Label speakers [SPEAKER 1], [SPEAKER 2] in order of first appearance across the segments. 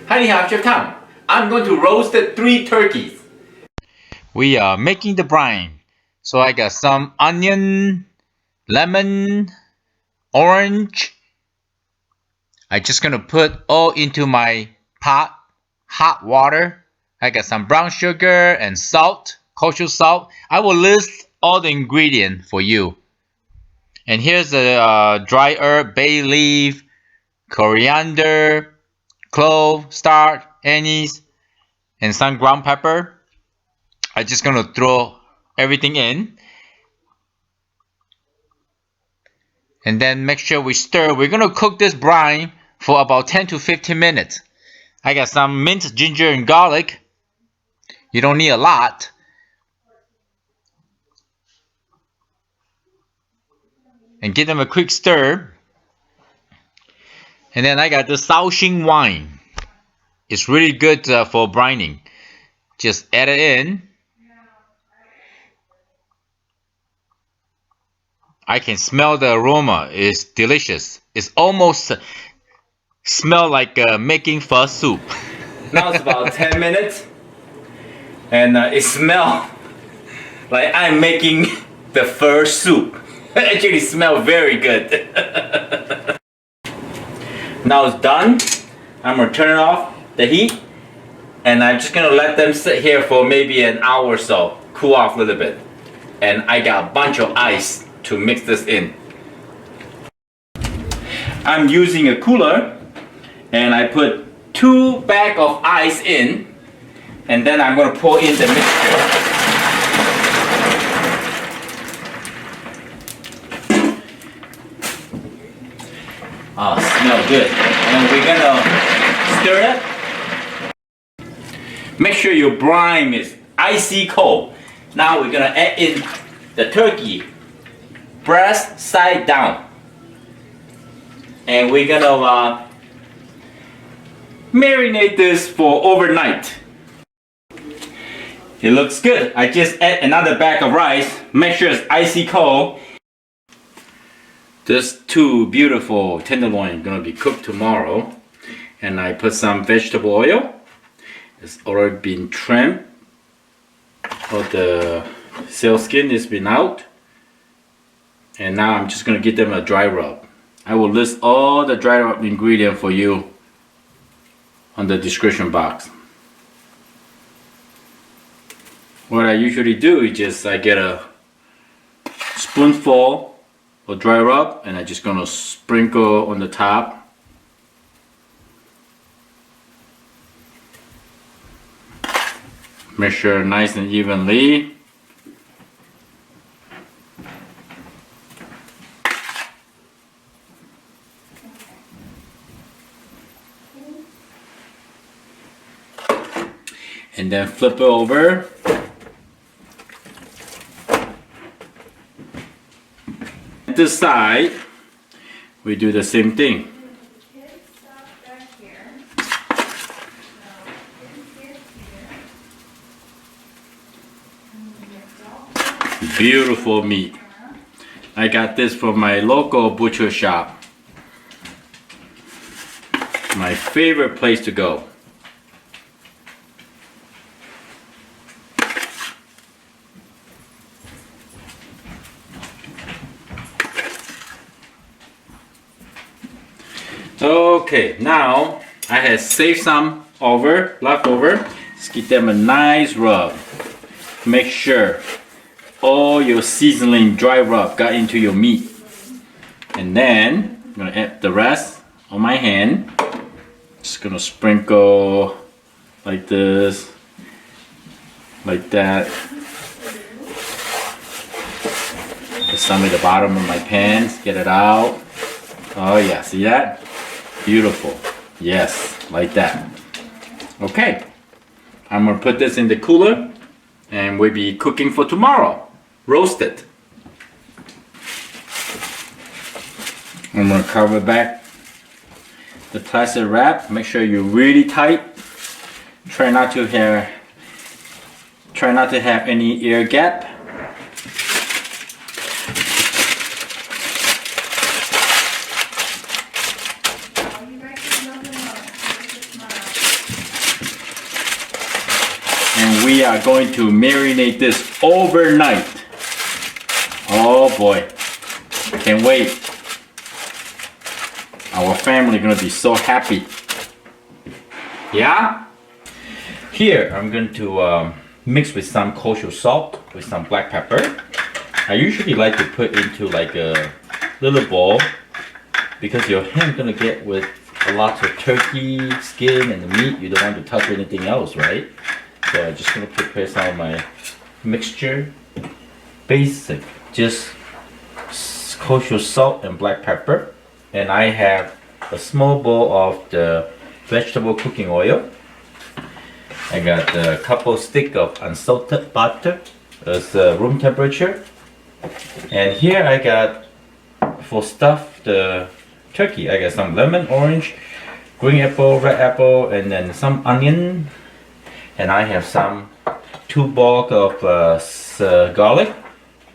[SPEAKER 1] Hi, Chef Tom. I'm going to roast 3 turkeys.
[SPEAKER 2] We are making the brine. So I got some onion, lemon, orange. I just gonna put all into my pot, hot water. I got some brown sugar and salt, kosher salt. I will list all the ingredients for you. And here's the dry herb, bay leaf, coriander, clove, star, anise, and some ground pepper. I'm just gonna throw everything in. And then make sure we stir. We're gonna cook this brine for about 10 to 15 minutes. I got some minced ginger and garlic. You don't need a lot. And give them a quick stir. And then I got the xiaoxing wine. It's really good for brining. Just add it in. I can smell the aroma. It's delicious. It's almost smell like making pho soup.
[SPEAKER 1] Now it's about 10 minutes. And it smells like I'm making the pho soup. It actually smells very good. Now it's done. I'm going to turn off the heat. And I'm just going to let them sit here for maybe an hour or so. Cool off a little bit. And I got a bunch of ice to mix this in. I'm using a cooler. And I put 2 bags of ice in. And then I'm going to pour in the mixture. Oh, smells good. And we're going to stir it. Make sure your brine is icy cold. Now we're going to add in the turkey breast side down. And we're going to marinate this for overnight. It looks good. I just add another bag of rice. Make sure it's icy cold. This 2 beautiful tenderloin gonna be cooked tomorrow. And I put some vegetable oil. It's already been trimmed. All the seal skin has been out. And now I'm just gonna give them a dry rub. I will list all the dry rub ingredients for you on the description box. What I usually do is just I get a spoonful of dry rub and I'm just gonna sprinkle on the top. Measure nice and evenly. And then flip it over. This side, we do the same thing. Beautiful meat. I got this from my local butcher shop. My favorite place to go. Okay, now I have saved some leftover. Let's give them a nice rub. Make sure all your seasoning dry rub got into your meat. And then I'm gonna add the rest on my hand. Just gonna sprinkle like this, like that. Put some at the bottom of my pan, get it out. Oh yeah, see that? Beautiful. Yes, like that. Okay, I'm gonna put this in the cooler and we'll be cooking for tomorrow. Roasted. I'm gonna cover back the plastic wrap. Make sure you're really tight. Try not to have any air gap. we are going to marinate this overnight. Oh boy, can't wait. Our family gonna be so happy. Yeah? Here, I'm going to mix with some kosher salt, with some black pepper. I usually like to put into like a little bowl because your hand gonna get with a lot of turkey skin and the meat. You don't want to touch anything else, right? So I'm just gonna prepare some of my mixture. Basic, just kosher salt and black pepper. And I have a small bowl of the vegetable cooking oil. I got a couple stick of unsalted butter. It's room temperature. And here I got, for stuff the turkey, I got some lemon, orange, green apple, red apple, and then some onion. And I have some 2 bulk of garlic.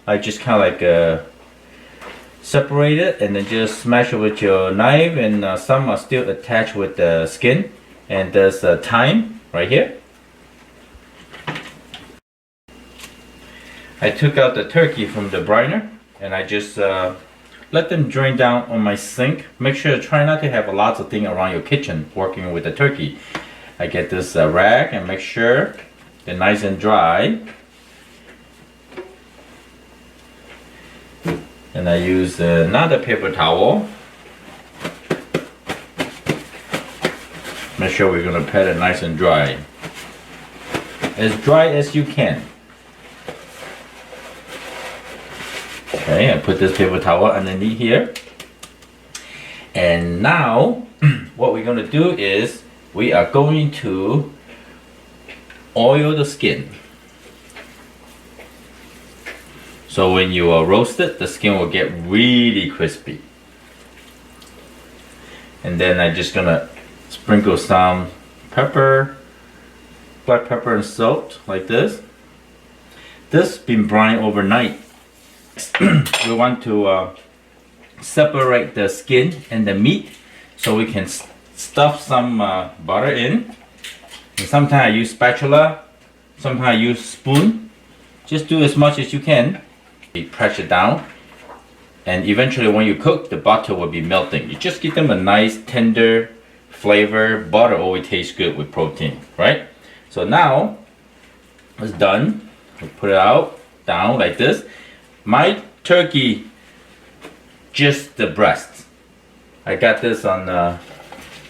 [SPEAKER 1] I just kind of like separate it and then just smash it with your knife, and some are still attached with the skin. And there's thyme right here. I took out the turkey from the briner and I just let them drain down on my sink. Make sure to try not to have lots of things around your kitchen working with the turkey. I get this rag and make sure they're nice and dry. And I use another paper towel. Make sure we're gonna pat it nice and dry. As dry as you can. Okay, I put this paper towel underneath here. And now, what we're gonna do is, we are going to oil the skin. So when you roast it, the skin will get really crispy. And then I'm just gonna sprinkle some pepper, black pepper and salt, like this. This been brined overnight. We want to separate the skin and the meat so we can stuff some butter in. And sometimes I use spatula, sometimes I use spoon. Just do as much as you can. You press it down, and eventually when you cook, the butter will be melting. You just give them a nice tender flavor. Butter always tastes good with protein, right? So now it's done. We put it out, down like this. My turkey, just the breast. I got this on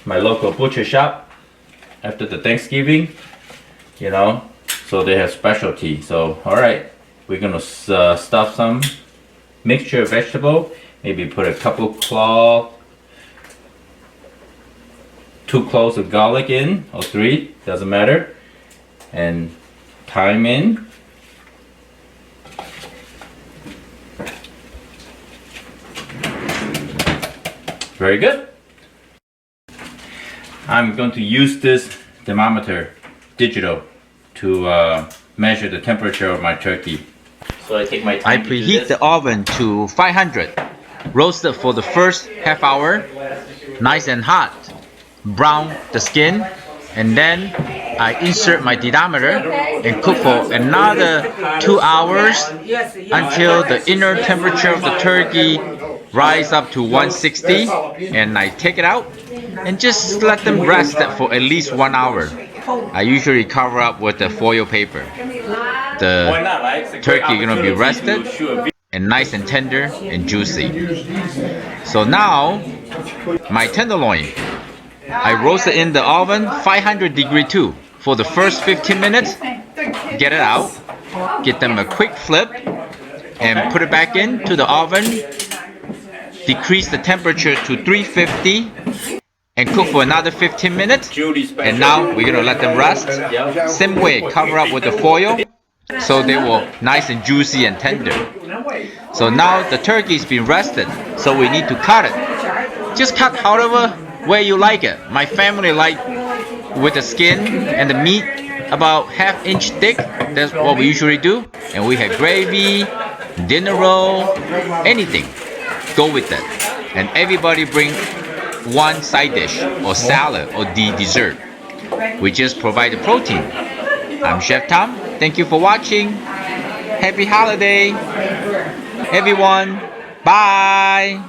[SPEAKER 1] my local butcher shop after the Thanksgiving, you know, so they have specialty. So alright, we're gonna stuff some mixture of vegetable, maybe put a couple cloves, 2 cloves of garlic in, or 3, doesn't matter, and thyme in. Very good. I'm going to use this thermometer, digital, to measure the temperature of my turkey. So I take my time.
[SPEAKER 2] I preheat the oven to 500. Roast it for the first half hour, nice and hot. Brown the skin, and then I insert my thermometer and cook for another 2 hours until the inner temperature of the turkey rise up to 160, and I take it out and just let them rest for at least 1 hour. I usually cover up with the foil paper. The turkey is gonna be rested and nice and tender and juicy. So now my tenderloin, I roast it in the oven 500 degree too for the first 15 minutes. Get it out, get them a quick flip, and put it back into the oven. Decrease the temperature to 350 and cook for another 15 minutes. And now we're gonna let them rest. Same way, cover up with the foil so they will nice and juicy and tender. So now the turkey's been rested, so we need to cut it. Just cut however way you like it. My family like with the skin and the meat about ½ inch thick. That's what we usually do. And we have gravy, dinner roll, anything. Go with that. And everybody bring one side dish or salad or the dessert. We just provide the protein. I'm Chef Tom. Thank you for watching. Happy holiday, everyone. Bye.